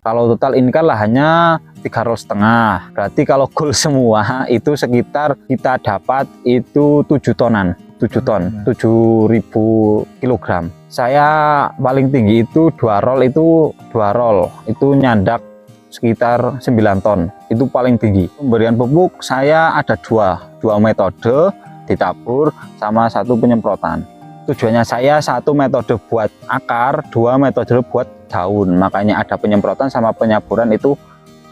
Kalau total ini kan lahannya 3,5 roll, berarti kalau goal semua itu sekitar kita dapat itu 7 tonan, 7 ton, 7.000 kilogram. Saya paling tinggi itu 2 roll, itu nyandak sekitar 9 ton, itu paling tinggi. Pemberian pupuk saya ada dua metode, ditabur sama 1 penyemprotan. Tujuannya saya 1 metode buat akar, 2 metode buat daun, makanya ada penyemprotan sama penyaburan, itu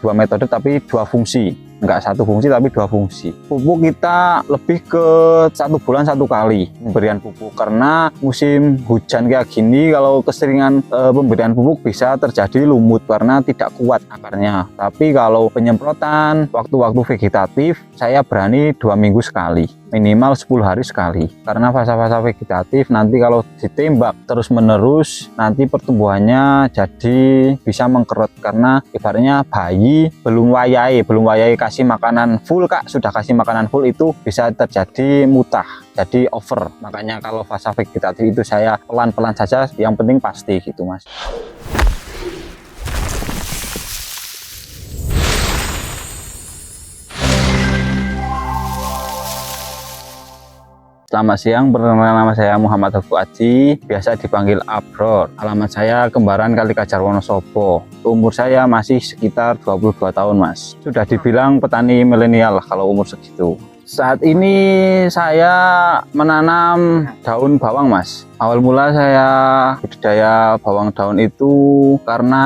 2 metode tapi 2 fungsi, enggak 1 fungsi tapi 2 fungsi. Pupuk kita lebih ke 1 bulan 1 kali pemberian pupuk, karena musim hujan kayak gini kalau keseringan pemberian pupuk bisa terjadi lumut karena tidak kuat akarnya. Tapi kalau penyemprotan waktu-waktu vegetatif saya berani 2 minggu sekali, minimal 10 hari sekali, karena fase-fase vegetatif nanti kalau ditembak terus menerus nanti pertumbuhannya jadi bisa mengkerut, karena ibaratnya bayi belum wayai kasih makanan full, Kak, sudah kasih makanan full itu bisa terjadi mutah, jadi over. Makanya kalau fase vegetatif itu saya pelan-pelan saja, yang penting pasti gitu, Mas. Selamat siang, perkenalkan nama saya Muhammad Teguh Aji, biasa dipanggil Abror. Alamat saya Kembaran Kalikajar Wonosobo. Umur saya masih sekitar 22 tahun, Mas. Sudah dibilang petani milenial kalau umur segitu. Saat ini saya menanam daun bawang, Mas. Awal mula saya budidaya bawang daun itu karena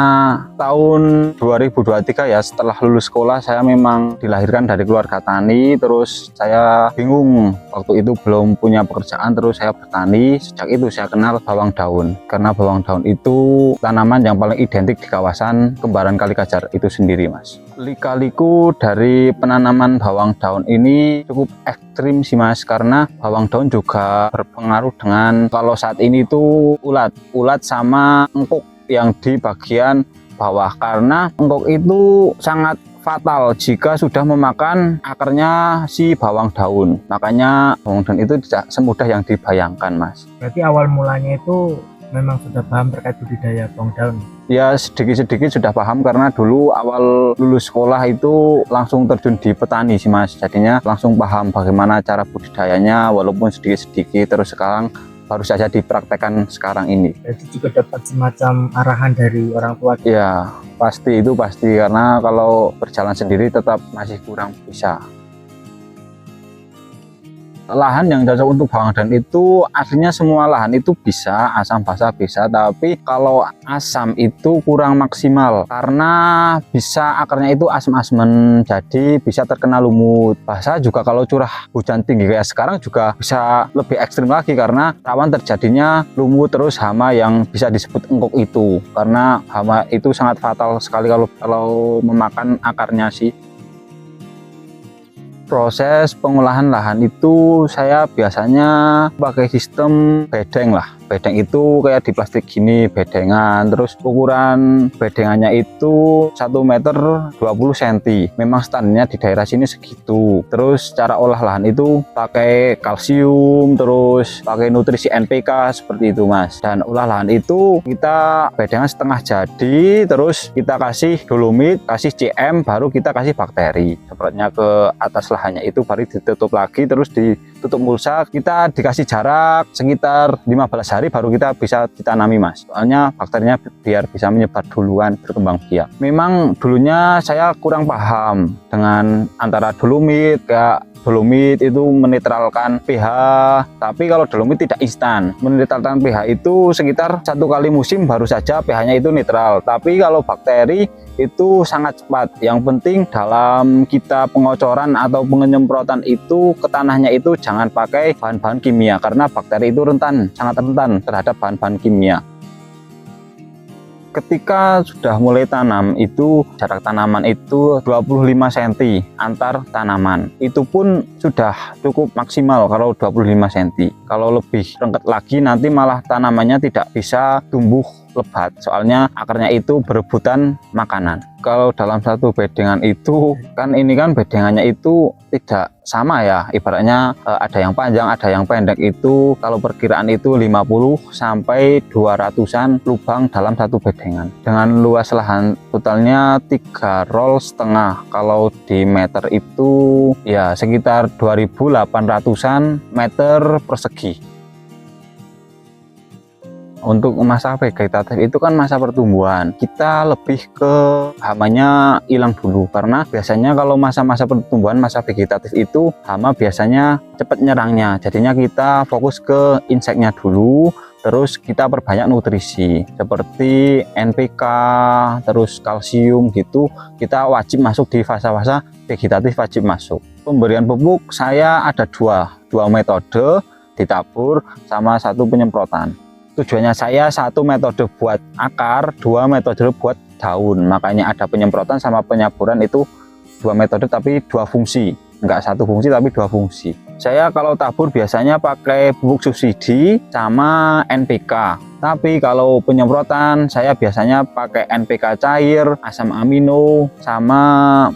tahun 2023 ya, setelah lulus sekolah saya memang dilahirkan dari keluarga tani, terus saya bingung, waktu itu belum punya pekerjaan, terus saya bertani. Sejak itu saya kenal bawang daun, karena bawang daun itu tanaman yang paling identik di kawasan Kembaran Kalikajar itu sendiri, Mas. Lika-liku dari penanaman bawang daun ini cukup ekstrim sih, Mas, karena bawang daun juga berpengaruh dengan, kalau saat ini tuh ulat sama engkuk yang di bagian bawah, karena engkuk itu sangat fatal jika sudah memakan akarnya si bawang daun. Makanya bawang daun itu tidak semudah yang dibayangkan, Mas. Berarti awal mulanya itu memang sudah paham terkait budidaya bawang daun? Ya, sedikit-sedikit sudah paham, karena dulu awal lulus sekolah itu langsung terjun di petani sih, Mas. Jadinya langsung paham bagaimana cara budidayanya, walaupun sedikit-sedikit, terus sekarang baru saja dipraktekkan sekarang ini. Jadi juga dapat semacam arahan dari orang tua? Ya, pasti, itu pasti, karena kalau berjalan sendiri tetap masih kurang bisa. Lahan yang cocok untuk bawang daun itu aslinya semua lahan itu bisa, asam basah bisa, tapi kalau asam itu kurang maksimal karena bisa akarnya itu asem-asemen, jadi bisa terkena lumut. Basah juga kalau curah hujan tinggi kayak sekarang juga bisa lebih ekstrim lagi, karena rawan terjadinya lumut, terus hama yang bisa disebut engkok itu, karena hama itu sangat fatal sekali kalau memakan akarnya sih. Proses pengolahan lahan itu saya biasanya pakai sistem bedeng lah. Bedeng itu kayak di plastik gini, bedengan, terus ukuran bedengannya itu 1 meter 20 cm. Memang standarnya di daerah sini segitu. Terus cara olah lahan itu pakai kalsium, terus pakai nutrisi NPK seperti itu, Mas. Dan olah lahan itu kita bedengan setengah jadi, terus kita kasih dolomit, kasih CM, baru kita kasih bakteri. Semprotnya ke atas lahannya itu, baru ditutup lagi, terus ditutup mulsa. Kita dikasih jarak sekitar 15 hari baru kita bisa ditanami, Mas. Soalnya bakterinya biar bisa menyebar duluan, berkembang biak. Memang dulunya saya kurang paham dengan antara dolomit, kayak dolomit itu menetralkan pH, tapi kalau dolomit tidak instan. Menetralkan pH itu sekitar 1 kali musim baru saja pH-nya itu netral. Tapi kalau bakteri itu sangat cepat. Yang penting dalam kita pengocoran atau penyemprotan itu ke tanahnya itu jangan pakai bahan-bahan kimia, karena bakteri itu sangat rentan terhadap bahan-bahan kimia. Ketika sudah mulai tanam itu jarak tanaman itu 25 cm antar tanaman. Itu pun sudah cukup maksimal kalau 25 cm. Kalau lebih rengket lagi nanti malah tanamannya tidak bisa tumbuh lebat, soalnya akarnya itu berebutan makanan. Kalau dalam satu bedengan itu kan ini kan bedengannya itu tidak sama ya, ibaratnya ada yang panjang ada yang pendek. Itu kalau perkiraan itu 50 sampai 200-an lubang dalam satu bedengan dengan luas lahan totalnya 3,5 roll. Kalau di meter itu ya sekitar 2.800-an meter persegi. Untuk masa vegetatif itu kan masa pertumbuhan, kita lebih ke hamanya hilang dulu, karena biasanya kalau masa-masa pertumbuhan, masa vegetatif itu hama biasanya cepat nyerangnya, jadinya kita fokus ke inseknya dulu, terus kita perbanyak nutrisi seperti NPK, terus kalsium gitu, kita wajib masuk di fase-fase vegetatif, wajib masuk. Pemberian pupuk saya ada dua metode, ditabur sama satu penyemprotan. Tujuannya saya satu metode buat akar, dua metode buat daun, makanya ada penyemprotan sama penyaburan. Itu dua metode tapi dua fungsi, enggak satu fungsi tapi dua fungsi. Saya kalau tabur biasanya pakai pupuk subsidi sama NPK, tapi kalau penyemprotan saya biasanya pakai NPK cair, asam amino, sama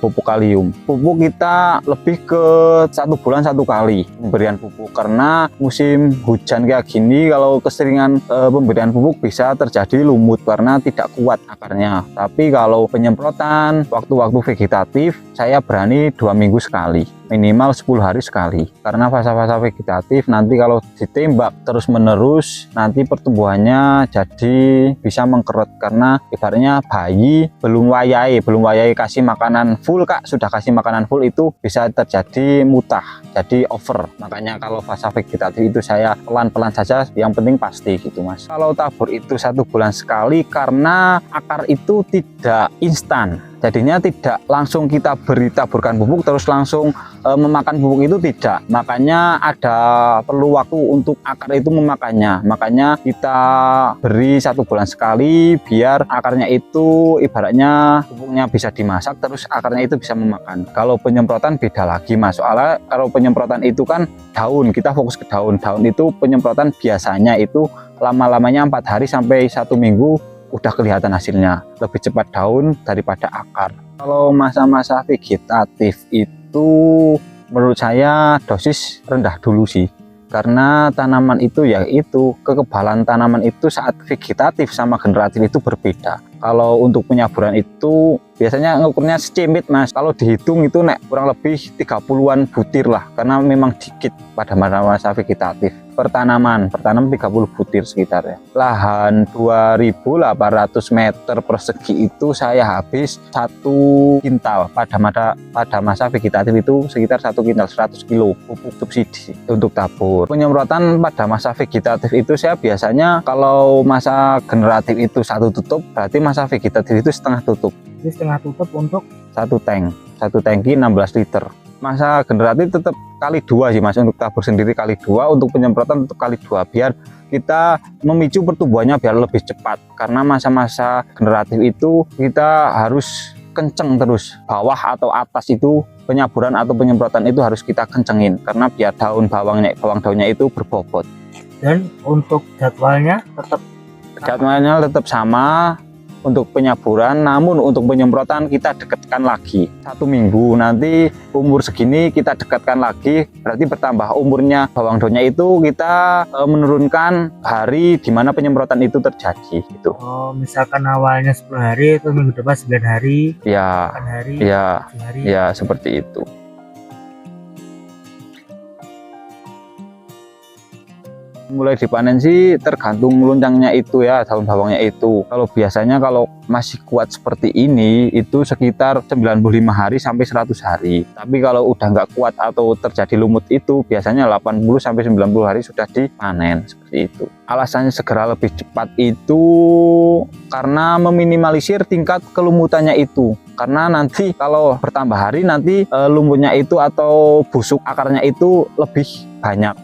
pupuk kalium. Pupuk kita lebih ke 1 bulan 1 kali pemberian pupuk, karena musim hujan kayak gini kalau keseringan pemberian pupuk bisa terjadi lumut karena tidak kuat akarnya. Tapi kalau penyemprotan waktu-waktu vegetatif saya berani 2 minggu sekali, minimal 10 hari sekali, karena fase-fase vegetatif nanti kalau ditembak terus menerus nanti pertumbuhannya jadi bisa mengkerut, karena ibaratnya bayi belum wayai kasih makanan full kak, sudah kasih makanan full itu bisa terjadi mutah, jadi over. Makanya kalau fase vegetatif itu saya pelan-pelan saja, yang penting pasti gitu mas. Kalau tabur itu 1 bulan sekali karena akar itu tidak instan, jadinya tidak langsung kita taburkan pupuk terus langsung memakan pupuk, itu tidak. Makanya ada perlu waktu untuk akar itu memakannya, makanya kita beri 1 bulan sekali biar akarnya itu ibaratnya pupuknya bisa dimasak terus akarnya itu bisa memakan. Kalau penyemprotan beda lagi mas, soalnya kalau penyemprotan itu kan daun, kita fokus ke daun itu penyemprotan biasanya itu lama-lamanya 4 hari sampai 1 minggu udah kelihatan hasilnya, lebih cepat daun daripada akar. Kalau masa-masa vegetatif itu menurut saya dosis rendah dulu sih, karena tanaman itu ya itu kekebalan tanaman itu saat vegetatif sama generatif itu berbeda. Kalau untuk penyaburan itu biasanya ngukurnya secimit mas, kalau dihitung itu kurang lebih 30-an butir lah, karena memang dikit pada masa vegetatif. Pertanaman 30 butir sekitar ya. Lahan 2.800 meter persegi itu saya habis 1 kintal pada masa vegetatif itu sekitar 1 kintal 100 kilo pupuk subsidi untuk tabur. Penyemprotan pada masa vegetatif itu saya biasanya kalau masa generatif itu 1 tutup, berarti masa vegetatif itu setengah tutup. Jadi setengah tutup untuk 1 tangki 16 liter. Masa generatif tetap kali 2 sih mas, untuk tabur sendiri kali 2, untuk penyemprotan tetap kali 2 biar kita memicu pertumbuhannya biar lebih cepat. Karena masa-masa generatif itu kita harus kenceng terus, bawah atau atas itu penyaburan atau penyemprotan itu harus kita kencengin, karena biar bawang daunnya itu berbobot. Dan untuk jadwalnya tetap sama untuk penyaburan, namun untuk penyemprotan kita dekatkan lagi 1 minggu, nanti umur segini kita dekatkan lagi, berarti bertambah umurnya bawang daunnya itu kita menurunkan hari di mana penyemprotan itu terjadi gitu. Oh, misalkan awalnya 10 hari itu minggu depan 9 hari ya, 8 hari, ya, 7 hari. ya seperti itu. Mulai dipanen sih tergantung loncangnya itu ya, daun bawangnya itu. Kalau biasanya kalau masih kuat seperti ini itu sekitar 95 hari sampai 100 hari. Tapi kalau udah nggak kuat atau terjadi lumut itu biasanya 80 sampai 90 hari sudah dipanen, seperti itu. Alasannya segera lebih cepat itu karena meminimalisir tingkat kelumutannya itu. Karena nanti kalau bertambah hari nanti lumutnya itu atau busuk akarnya itu lebih banyak.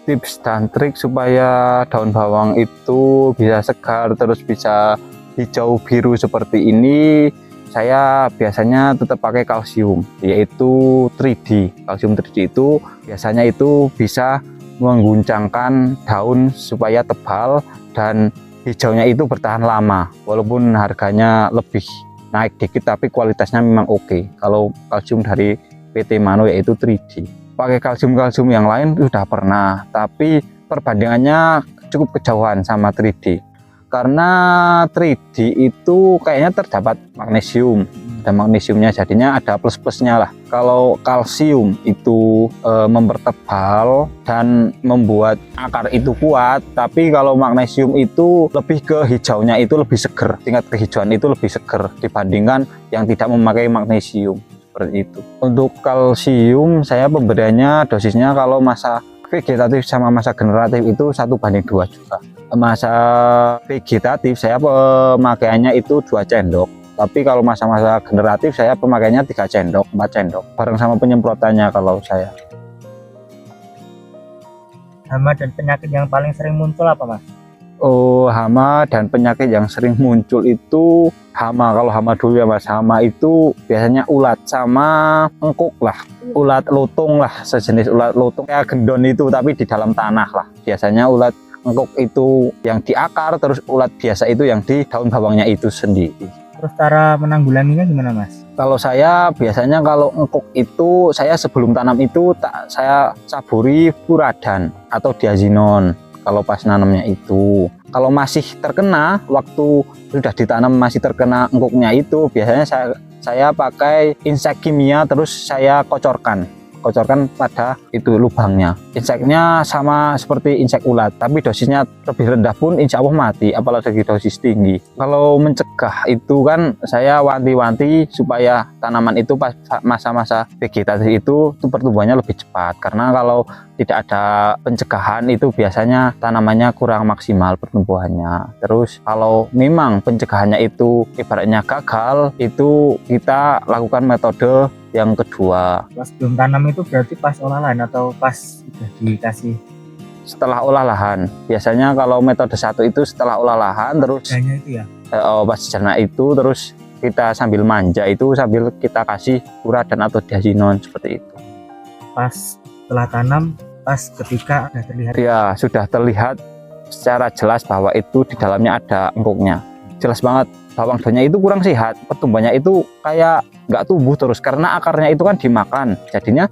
Tips dan trik supaya daun bawang itu bisa segar terus bisa hijau biru seperti ini, saya biasanya tetap pakai kalsium, yaitu 3D. Kalsium 3D itu biasanya itu bisa mengguncangkan daun supaya tebal dan hijaunya itu bertahan lama. Walaupun harganya lebih naik dikit tapi kualitasnya memang oke. Kalau kalsium dari PT Mano yaitu 3D. Pakai kalsium yang lain sudah pernah, tapi perbandingannya cukup kejauhan sama 3D. Karena 3D itu kayaknya terdapat magnesium. Ada magnesiumnya, jadinya ada plus-plusnya lah. Kalau kalsium itu mempertebal dan membuat akar itu kuat, tapi kalau magnesium itu lebih ke hijaunya itu lebih seger, tingkat kehijauan itu lebih seger dibandingkan yang tidak memakai magnesium, seperti itu. Untuk kalsium saya pemberiannya dosisnya kalau masa vegetatif sama masa generatif itu 1:2 juga. Masa vegetatif saya pemakaiannya itu 2 sendok. Tapi kalau masa-masa generatif saya pemakaiannya 3 sendok, 4 sendok. Bareng sama penyemprotannya kalau saya. Hama dan penyakit yang paling sering muncul apa, Mas? Oh, hama dan penyakit yang sering muncul itu hama. Kalau hama dulu ya Mas, hama itu biasanya ulat sama engkuk lah. Ulat lutung lah, sejenis ulat lutung kayak gendon itu tapi di dalam tanah lah. Biasanya ulat engkuk itu yang di akar, terus ulat biasa itu yang di daun bawangnya itu sendiri. Terus cara menanggulanginya gimana, Mas? Kalau saya biasanya kalau engkuk itu saya sebelum tanam itu saya caburi furadan atau diazinon kalau pas nanamnya itu. Kalau masih terkena waktu sudah ditanam masih terkena engkuknya itu biasanya saya pakai insek kimia terus saya kocorkan pada itu lubangnya. Inseknya sama seperti insek ulat, tapi dosisnya lebih rendah pun insya Allah mati, apalagi dosis tinggi. Kalau mencegah itu kan saya wanti-wanti supaya tanaman itu pas masa-masa vegetatif itu pertumbuhannya lebih cepat. Karena kalau tidak ada pencegahan itu biasanya tanamannya kurang maksimal pertumbuhannya. Terus kalau memang pencegahannya itu ibaratnya gagal, itu kita lakukan metode yang kedua. Pas belum tanam itu berarti pas olahan atau pas sudah dikasih? Setelah olah lahan. Biasanya kalau metode 1 itu setelah olah lahan terus Itu ya? pas jana itu terus kita sambil manja itu sambil kita kasih furadan atau diazinon seperti itu. Pas setelah tanam, pas ketika sudah terlihat? Ya, sudah terlihat secara jelas bahwa itu di dalamnya ada engkuknya. Jelas banget bawang daunnya itu kurang sehat, pertumbuhannya itu kayak nggak tumbuh terus karena akarnya itu kan dimakan, jadinya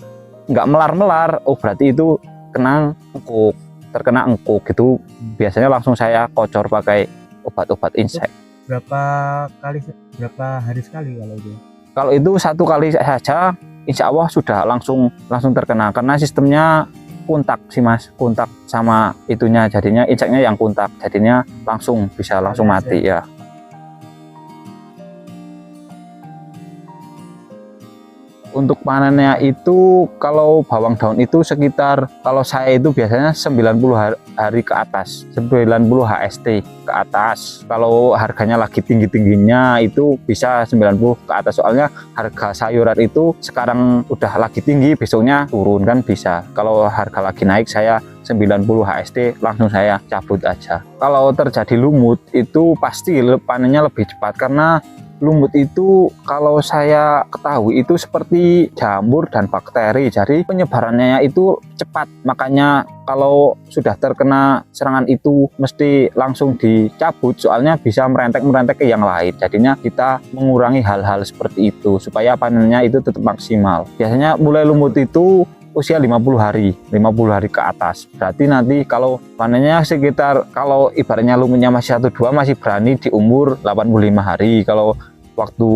nggak melar-melar. Oh berarti itu terkena engkuk gitu. Biasanya langsung saya kocor pakai obat-obat insek. Berapa hari sekali kalau itu? Kalau itu 1 kali saja insya Allah sudah langsung terkena karena sistemnya kontak sih Mas, kontak sama itunya, jadinya inseknya yang kontak, jadinya bisa langsung mati ya. Untuk panennya itu kalau bawang daun itu sekitar, kalau saya itu biasanya 90 hari ke atas, 90 HST ke atas. Kalau harganya lagi tinggi-tingginya itu bisa 90 ke atas, soalnya harga sayuran itu sekarang udah lagi tinggi, besoknya turun kan bisa. Kalau harga lagi naik saya 90 HST langsung saya cabut aja. Kalau terjadi lumut itu pasti panennya lebih cepat, karena lumut itu kalau saya ketahui itu seperti jamur dan bakteri, jadi penyebarannya itu cepat. Makanya kalau sudah terkena serangan itu mesti langsung dicabut, soalnya bisa merentek ke yang lain. Jadinya kita mengurangi hal-hal seperti itu supaya panennya itu tetap maksimal. Biasanya mulai lumut itu usia 50 hari ke atas. Berarti nanti kalau panennya sekitar, kalau ibaratnya lumutnya masih 1-2 masih berani di umur 85 hari. Kalau waktu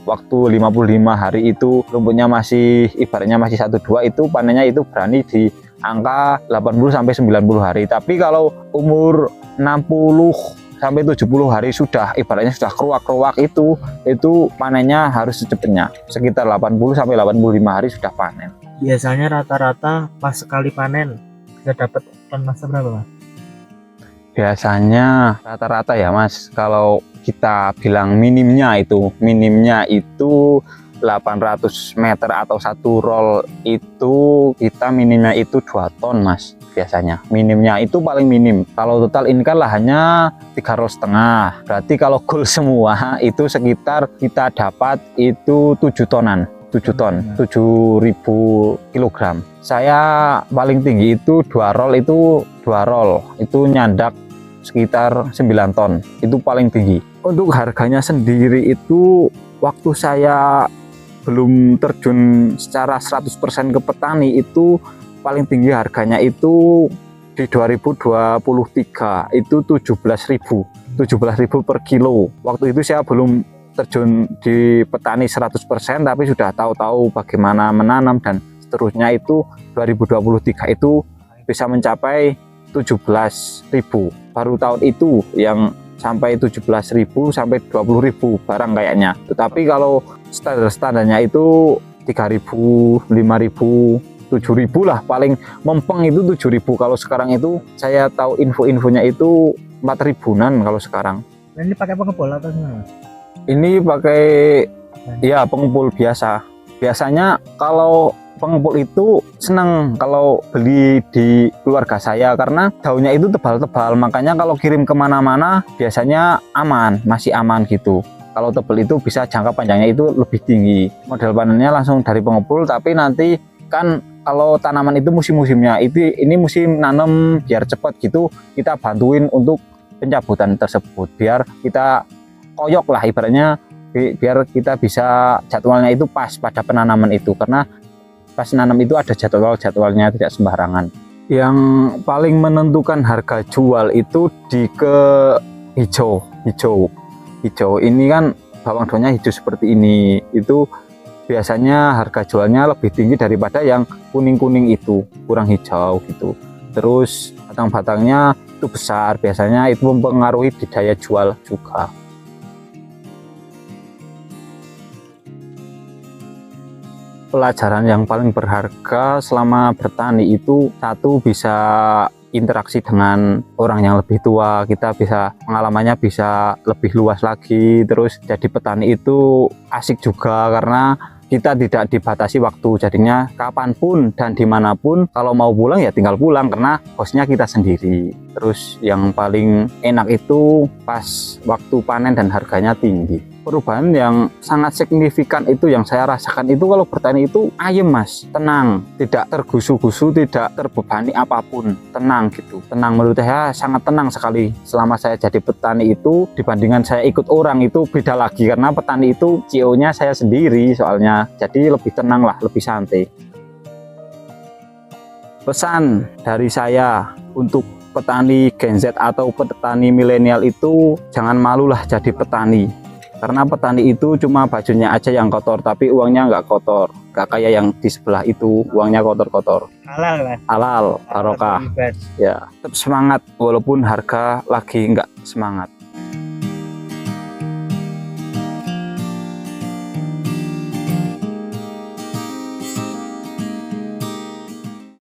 55 hari itu lumutnya masih ibaratnya masih 1-2, itu panennya itu berani di angka 80 sampai 90 hari. Tapi kalau umur 60 sampai 70 hari sudah ibaratnya sudah keruak-keruak itu panennya harus secepatnya, sekitar 80 sampai 85 hari sudah panen. Biasanya rata-rata pas sekali panen bisa dapat ton masa berapa, Mas? Biasanya rata-rata ya Mas, kalau kita bilang minimnya itu 800 meter atau 1 roll itu kita minimnya itu 2 ton Mas. Biasanya minimnya itu paling minim. Kalau total ini kan lahannya 3,5 roll. Berarti kalau goal semua itu sekitar kita dapat itu 7 tonan, 7 ton, 7.000 kilogram Saya paling tinggi itu 2 roll itu nyandak sekitar 9 ton, itu paling tinggi. Untuk harganya sendiri itu waktu saya belum terjun secara 100% ke petani itu paling tinggi harganya itu di 2023 itu 17.000 per kilo. Waktu itu saya belum terjun di petani 100% tapi sudah tahu-tahu bagaimana menanam dan seterusnya. Itu 2023 itu bisa mencapai 17.000. Baru tahun itu yang sampai 17.000 sampai 20.000 barang kayaknya. Tetapi kalau standarnya itu 3.000, 5.000, 7.000 lah, paling mempeng itu 7.000. Kalau sekarang itu saya tahu info-infonya itu 4.000-an kalau sekarang. Nah, ini pakai pengepul atau gimana? Ini pakai ya pengepul biasa. Biasanya kalau pengepul itu senang kalau beli di keluarga saya karena daunnya itu tebal-tebal, makanya kalau kirim kemana-mana biasanya aman, masih aman gitu. Kalau tebal itu bisa jangka panjangnya itu lebih tinggi. Model panennya langsung dari pengepul, tapi nanti kan kalau tanaman itu musim-musimnya, ini musim nanam biar cepat gitu, kita bantuin untuk pencabutan tersebut biar kita koyok lah ibaratnya, biar kita bisa jadwalnya itu pas pada penanaman itu, karena pas nanam itu ada jadwalnya, tidak sembarangan. Yang paling menentukan harga jual itu di ke hijau ini kan bawang daunnya hijau seperti ini, itu biasanya harga jualnya lebih tinggi daripada yang kuning-kuning itu, kurang hijau gitu. Terus batang-batangnya itu besar, biasanya itu mempengaruhi di daya jual juga. Pelajaran yang paling berharga selama bertani itu, satu, bisa interaksi dengan orang yang lebih tua, kita bisa pengalamannya bisa lebih luas lagi. Terus jadi petani itu asik juga karena kita tidak dibatasi waktu, jadinya kapanpun dan dimanapun kalau mau pulang ya tinggal pulang karena bosnya kita sendiri. Terus yang paling enak itu pas waktu panen dan harganya tinggi. Perubahan yang sangat signifikan itu yang saya rasakan itu kalau bertani itu ayem mas, tenang, tidak tergusu-gusu, tidak terbebani apapun, tenang gitu. Tenang, menurut saya sangat tenang sekali selama saya jadi petani itu, dibandingkan saya ikut orang itu beda lagi, karena petani itu CEO-nya saya sendiri soalnya, jadi lebih tenang lah, lebih santai. Pesan dari saya untuk petani Gen Z atau petani milenial itu, jangan malulah jadi petani. Karena petani itu cuma bajunya aja yang kotor, tapi uangnya nggak kotor. Nggak kayak yang di sebelah itu, uangnya kotor-kotor. Halal lah. Halal, barokah. Ya, tetap semangat walaupun harga lagi nggak semangat.